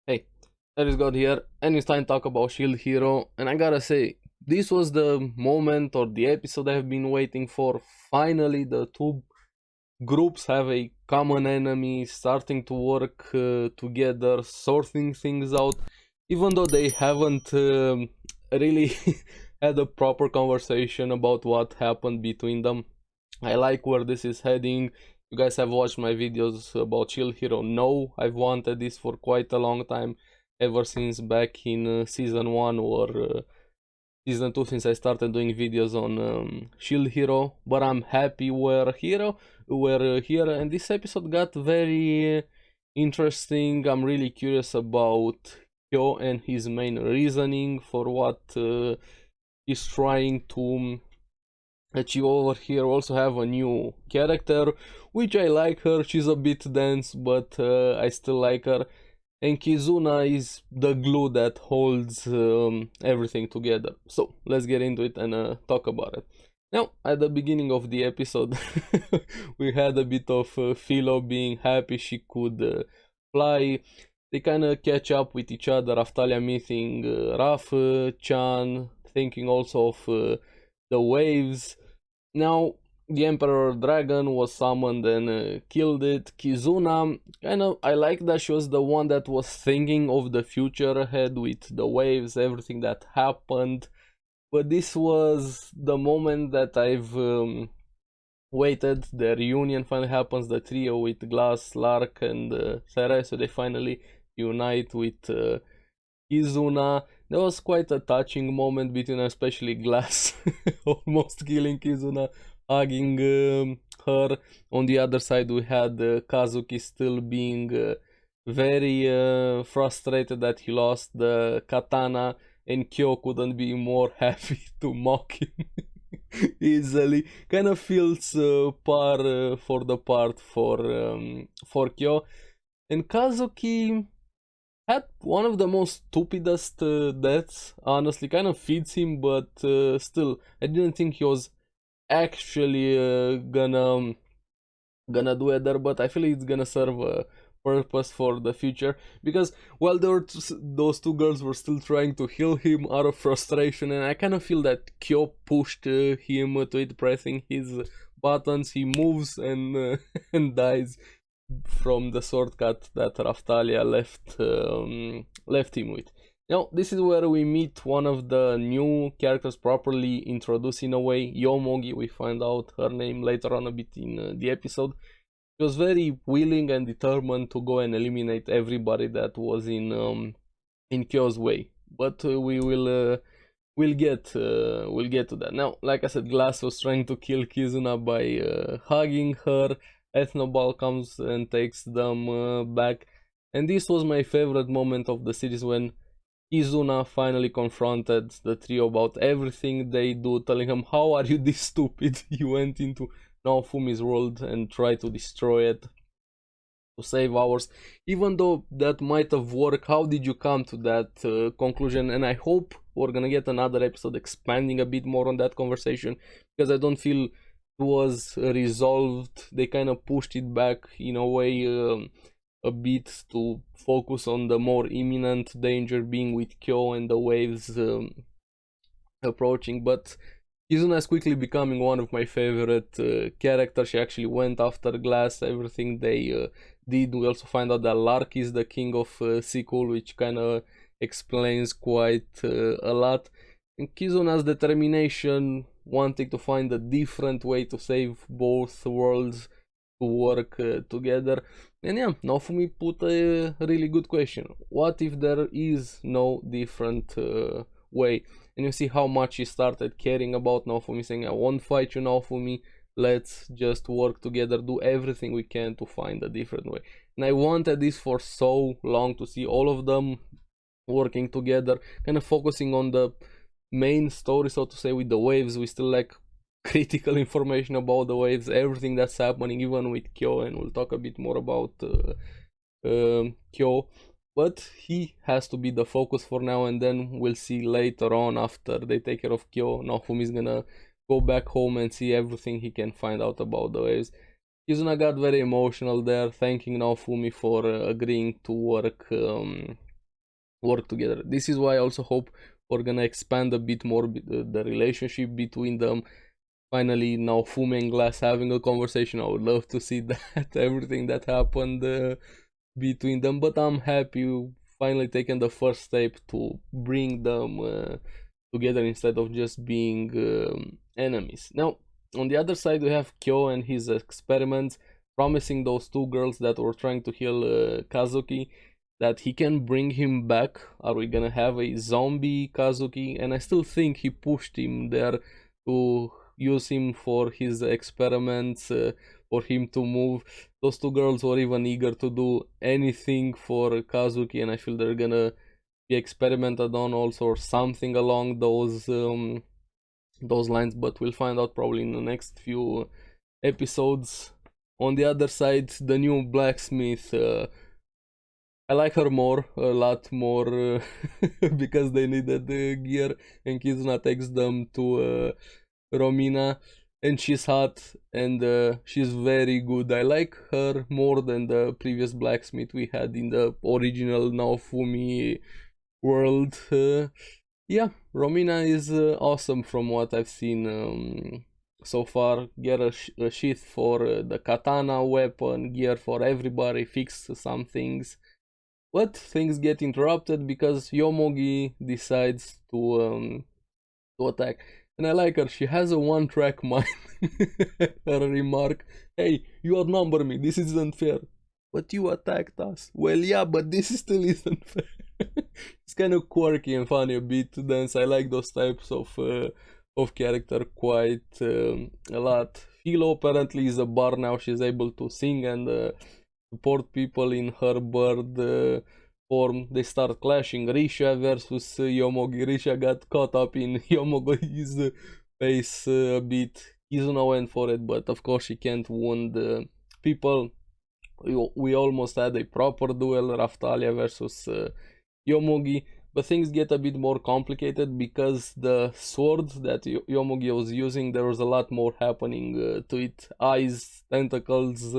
Hey, ARESxGOD here, and it's time to talk about Shield Hero. And I gotta say, this was the moment or the episode I've been waiting for. Finally, the two groups have a common enemy, starting to work together, sorting things out, even though they haven't really had a proper conversation about what happened between them. I like where this is heading. You guys have watched my videos about Shield Hero. No, I've wanted this for quite a long time, ever since back in season 1 or season 2, since I started doing videos on Shield Hero. But I'm happy we're here, and this episode got very interesting. I'm really curious about Kyo and his main reasoning for what he's trying to achieve over here. Also have a new character, which I like her. She's a bit dense, but I still like her. And Kizuna is the glue that holds everything together. So let's get into it and talk about it. Now, at the beginning of the episode, we had a bit of Philo being happy she could fly. They kind of catch up with each other. Raftalia meeting Raf-chan, thinking also of the waves. Now, the Emperor Dragon was summoned and killed it. Kizuna, I like that she was the one that was thinking of the future ahead with the waves, everything that happened. But this was the moment that I've waited. The reunion finally happens, the trio with Glass, Lark, and Sarai, so they finally unite with Kizuna. There was quite a touching moment between, especially Glass, almost killing Kizuna, hugging her. On the other side, we had Kazuki still being very frustrated that he lost the katana, and Kyo couldn't be more happy to mock him easily. Kind of feels par for the part for Kyo. And Kazuki had one of the most stupidest deaths. Honestly, kind of fits him, but still, I didn't think he was actually gonna do it there. But I feel it's gonna serve a purpose for the future, because while those two girls were still trying to heal him out of frustration, and I kind of feel that Kyo pushed him to it, pressing his buttons. He moves and and dies from the shortcut that Raftalia left him with. Now, this is where we meet one of the new characters properly introduced in a way, Yomogi. We find out her name later on a bit in the episode. She was very willing and determined to go and eliminate everybody that was in Kyo's way. But we'll get to that. Now, like I said, Glass was trying to kill Kizuna by hugging her. Ethnoball comes and takes them back. And this was my favorite moment of the series, when Kizuna finally confronted the trio about everything they do, telling him, how are you this stupid? You went into Naofumi's world and tried to destroy it to save ours. Even though that might have worked, how did you come to that conclusion? And I hope we're gonna get another episode expanding a bit more on that conversation, because I don't feel it was resolved. They kind of pushed it back in a way a bit to focus on the more imminent danger being with Kyo and the waves approaching. But Kizuna is quickly becoming one of my favorite characters. She actually went after Glass, everything they did. We also find out that Lark is the king of Sequel, which kind of explains quite a lot. And Kizuna's determination, wanting to find a different way to save both worlds to work together. And yeah, Naofumi put a really good question. What if there is no different way? And you see how much he started caring about Naofumi, saying, I won't fight you, Naofumi. Let's just work together, do everything we can to find a different way. And I wanted this for so long, to see all of them working together, kind of focusing on the main story, so to say, with the waves. We still lack critical information about the waves, everything that's happening, even with Kyo, and we'll talk a bit more about Kyo. But he has to be the focus for now, and then we'll see later on, after they take care of Kyo, Naofumi is gonna go back home and see everything he can find out about the waves. Kizuna got very emotional there, thanking Naofumi for agreeing to work work together. This is why I also hope we're gonna expand a bit more the relationship between them. Finally, now Fume and Glass having a conversation. I would love to see that everything that happened between them. But I'm happy we finally taken the first step to bring them together instead of just being enemies. Now, on the other side, we have Kyo and his experiments, promising those two girls that were trying to heal Kazuki that he can bring him back. Are we gonna have a zombie Kazuki? And I still think he pushed him there to use him for his experiments, for him to move. Those two girls were even eager to do anything for Kazuki, and I feel they're gonna be experimented on also, or something along those lines, but we'll find out probably in the next few episodes. On the other side, the new blacksmith, I like her more, a lot more, because they needed the gear, and Kizuna takes them to Romina, and she's hot, and she's very good. I like her more than the previous blacksmith we had in the original Naofumi world. Yeah, Romina is awesome from what I've seen so far. Get a sheath for the katana weapon, gear for everybody, fix some things. But things get interrupted because Yomogi decides to attack. And I like her, she has a one-track mind. Her remark, hey, you outnumber me, this isn't fair. But you attacked us. Well, yeah, but this still isn't fair. It's kind of quirky and funny a bit to dance. I like those types of character quite a lot. Philo apparently is a bar now. She's able to sing and support people in her bird form. They start clashing. Risha versus Yomogi. Risha got caught up in Yomogi's face a bit. Kizuna went for it, but of course she can't wound people. We almost had a proper duel, Raftalia versus Yomogi, but things get a bit more complicated because the sword that Yomogi was using, there was a lot more happening to it. Eyes, tentacles.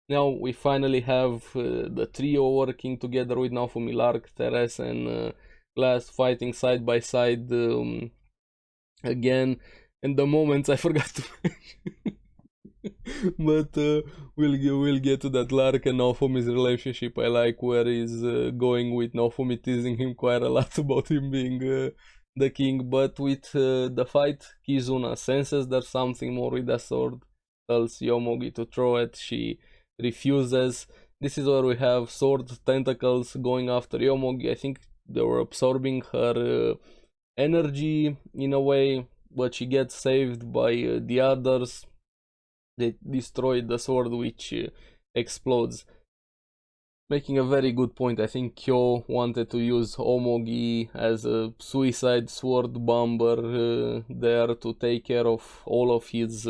Now we finally have the trio working together with Naofumi, Lark, Teres, and Glass fighting side by side again. And the moments I forgot to mention. But we'll get to that. Lark and Naofumi's relationship. I like where he's going with Naofumi teasing him quite a lot about him being the king. But with the fight, Kizuna senses there's something more with the sword, tells Yomogi to throw it. She refuses. This is where we have sword tentacles going after Yomogi. I think they were absorbing her energy in a way, but she gets saved by the others. They destroyed the sword, which explodes. Making a very good point. I think Kyo wanted to use Omogi as a suicide sword bomber there to take care of all of his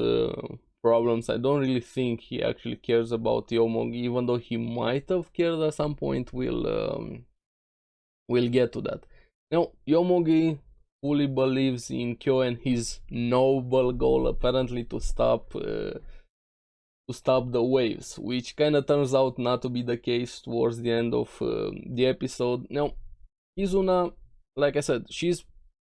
problems. I don't really think he actually cares about Yomogi, even though he might have cared at some point. We'll get to that. Now, Yomogi fully believes in Kyo and his noble goal, apparently to stop the waves, which kind of turns out not to be the case towards the end of the episode. Now, Kizuna, like I said, she's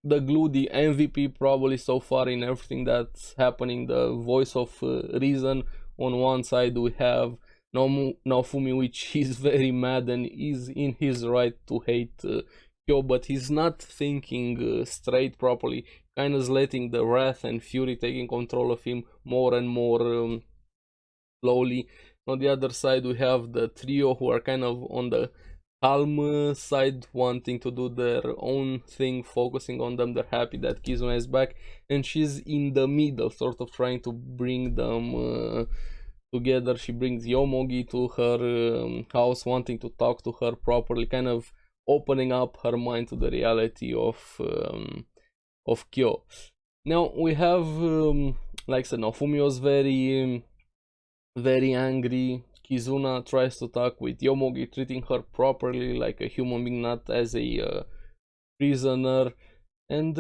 the glue, the MVP probably so far in everything that's happening, the voice of reason. On one side we have Naofumi, which is very mad and is in his right to hate Kyo, but he's not thinking straight properly, kind of letting the wrath and fury taking control of him more and more slowly. On the other side we have the trio who are kind of on the calm side, wanting to do their own thing, focusing on them. They're happy that Kizuna is back, and she's in the middle, sort of trying to bring them together. She brings Yomogi to her house, wanting to talk to her properly, kind of opening up her mind to the reality of Kyo. Now we have, like I said, Naofumi was very angry. Kizuna tries to talk with Yomogi, treating her properly like a human being, not as a prisoner. And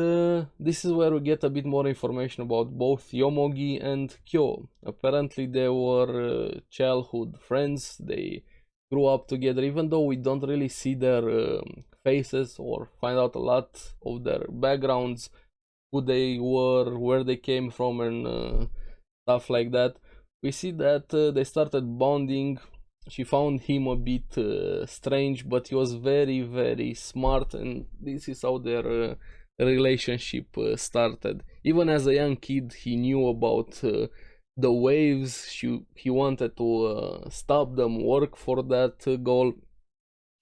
this is where we get a bit more information about both Yomogi and Kyo. Apparently they were childhood friends. They grew up together, even though we don't really see their faces or find out a lot of their backgrounds, who they were, where they came from, and stuff like that. We see that they started bonding. She found him a bit strange, but he was very, very smart, and this is how their relationship started. Even as a young kid, he knew about the waves. He wanted to stop them, work for that goal.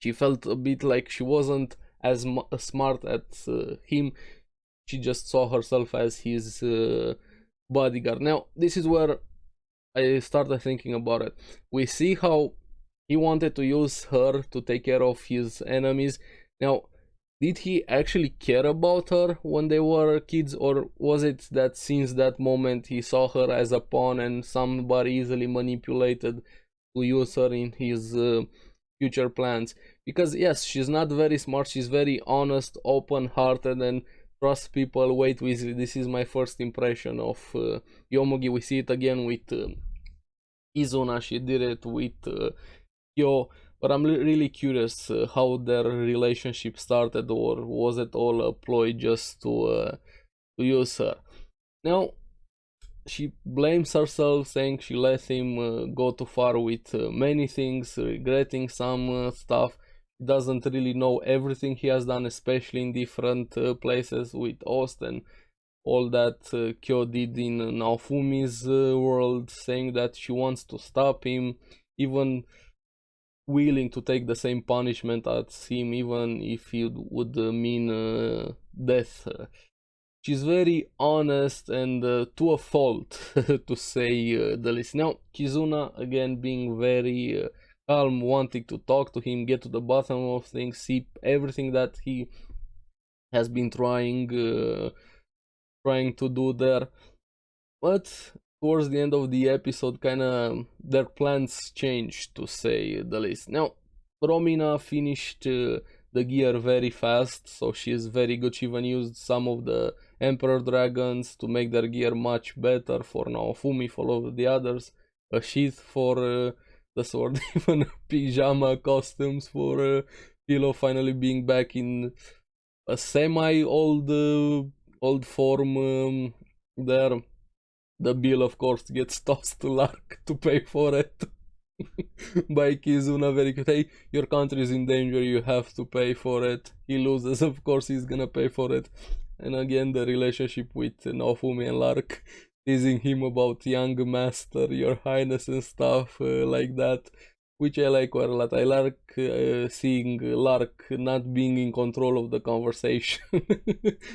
She felt a bit like she wasn't as smart as him. She just saw herself as his bodyguard. Now, this is where I started thinking about it. We see how he wanted to use her to take care of his enemies. Now, did he actually care about her when they were kids, or was it that since that moment he saw her as a pawn and somebody easily manipulated to use her in his future plans? Because yes, she's not very smart, she's very honest, open-hearted, and trust people. Wait, this is my first impression of Yomogi. We see it again with Izuna. She did it with Kyo, but I'm really curious how their relationship started, or was it all a ploy just to use her? Now, she blames herself, saying she let him go too far with many things, regretting some stuff. He doesn't really know everything he has done, especially in different places with Ost and all that Kyo did in Naofumi's world, saying that she wants to stop him, even willing to take the same punishment as him, even if it would mean death. She's very honest and to a fault, to say the least. Now, Kizuna, again, being very calm, wanting to talk to him, get to the bottom of things, see everything that he has been trying to do there. But towards the end of the episode, kind of their plans changed, to say the least. Now, Romina finished the gear very fast, so she is very good. She even used some of the Emperor Dragons to make their gear much better for Naofumi, for all of the others. A sheath for the sword, even pyjama costumes for Pillow finally being back in a semi-old old form there. The bill, of course, gets tossed to Lark to pay for it by Kizuna. Very good. Hey, your country is in danger, you have to pay for it. He loses, of course, he's gonna pay for it. And again, the relationship with Naofumi and Lark, teasing him about young master, your highness, and stuff like that, which I like quite a lot. I like seeing Lark not being in control of the conversation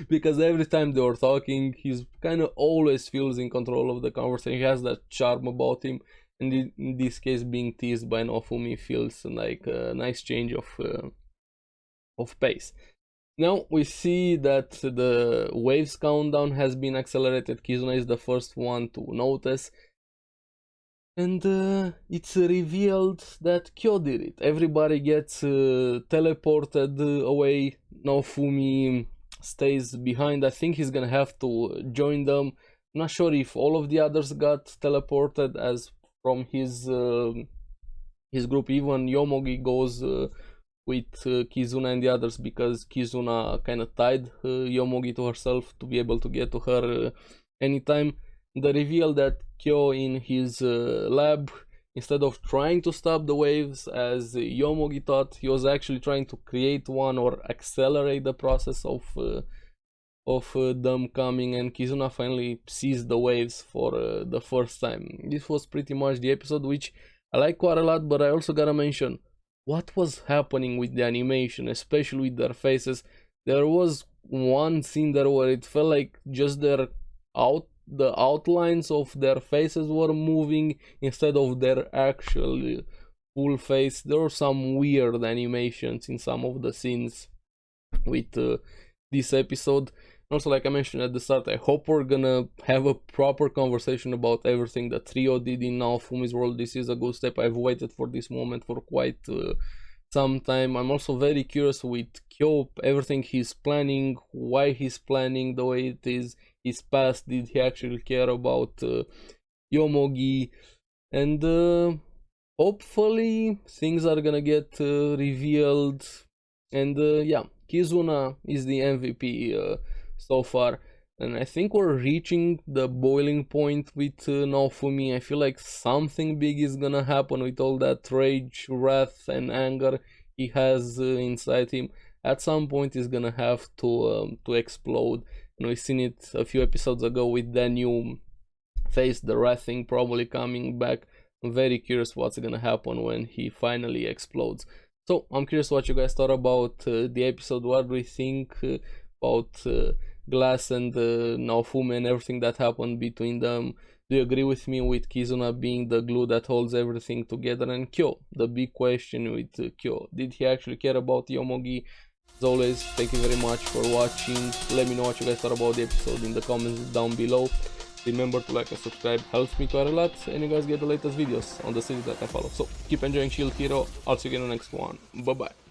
because every time they were talking, he's kind of always feels in control of the conversation. He has that charm about him, and in this case, being teased by Naofumi feels like a nice change of pace. Now we see that the waves countdown has been accelerated. Kizuna is the first one to notice. And it's revealed that Kyo did it. Everybody gets teleported away. Naofumi stays behind. I think he's gonna have to join them. I'm not sure if all of the others got teleported as from his group. Even Yomogi goes with Kizuna and the others, because Kizuna kind of tied Yomogi to herself to be able to get to her anytime. The reveal that Kyo in his lab, instead of trying to stop the waves as Yomogi thought, he was actually trying to create one or accelerate the process of them coming, and Kizuna finally sees the waves for the first time. This was pretty much the episode, which I like quite a lot, but I also gotta mention what was happening with the animation, especially with their faces. There was one scene there where it felt like just the outlines of their faces were moving instead of their actual full face. There were some weird animations in some of the scenes with this episode. Also, like I mentioned at the start, I hope we're gonna have a proper conversation about everything that Trio did in Naofumi's world. This is a good step. I've waited for this moment for quite some time. I'm also very curious with Kyo, everything he's planning, why he's planning the way it is, his past. Did he actually care about Yomogi? And hopefully things are gonna get revealed And yeah, Kizuna is the MVP so far. And I think we're reaching the boiling point with Naofumi. I feel like something big is gonna happen with all that rage, wrath, and anger he has inside him. At some point, he's gonna have to explode. And we've seen it a few episodes ago with the new face, the wrath thing probably coming back. I'm very curious what's gonna happen when he finally explodes. So I'm curious what you guys thought about the episode. What do you think about Glass and Naofumi and everything that happened between them? Do you agree with me with Kizuna being the glue that holds everything together? And Kyo, the big question with Kyo, did he actually care about Yomogi? As always, thank you very much for watching. Let me know what you guys thought about the episode in the comments down below. Remember to like and subscribe, helps me quite a lot, and you guys get the latest videos on the series that I follow. So keep enjoying Shield Hero. I'll see you in the next one. Bye bye.